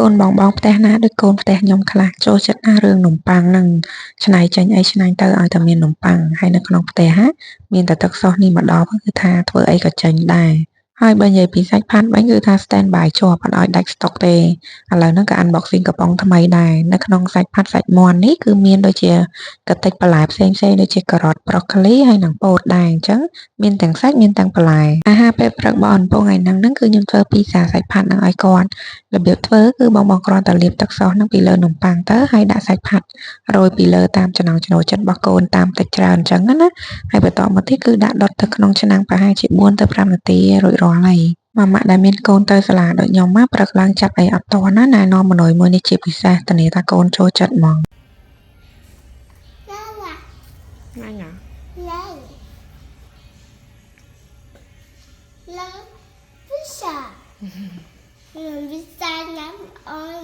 នបងបងផ្ទះណាដូចកូនផ្ទះខ្ញុំខ្លះចូលចិត្តណារឿងនំប៉័ងនឹងឆ្នៃចេញអីឆ្នៃទៅឲ្យតែមាននំប៉័ងហើយនៅក្នុងផ្ទះមានតែទឹកសុសនេះមកដល់គឺថាធ្វើអីក៏ចេញដែរហើយបើនិយាយពីសាច់ផាត់វិញគឺថា stand by ជាប់អត់ឲ្យដាច់ស្តុកទេឥឡូវហ្នឹងក៏ unboxing កំប៉ុងថ្មីដែរនៅក្នុងសាច់ផាត់សាច់មាន់នេះគឺមានដូចជាកតិចបន្លែផ្សេងៗដូចជាការ៉ុតប្រូកូលីហើយនិងពោតដែរអញ្ចឹងមានទាំងសាច់មានទាំងបន្លែអាហារពេលព្រឹកបងអំពងថ្ងៃហ្នឹងគឺខ្ញុំធ្វើពីសាសាច់ផាត់ហ្នឹងឲ្យគាត់របៀបធ្វើគឺបងគ្រាន់តែលាបទឹកសុសហ្នឹងពីលើនំប៉័ងទៅហើយដាក់សាច់ផាត់រោយពីលើតាមចំណង់ចំណូលចិត្តរបស់កូនតាមតិចច្រើនអញ្ចឹងណាហើយបន្តមកទៀតគឺដាក់ដុតទៅក្នុងឆ្នាំងប្រហែលជា4ទៅ5នាទីរួចរាល់ហើយម៉ាក់ដែលមានកូនទៅសាលាដូចខ្ញុំមកព្រឹកឡើងចាប់អីអត់តន់ណាណែនាំមនុយមួយនេះជាពិសេសធានាថាកូនចូលចិត្តហ្មងអញLang bisa. Lang bisa nam on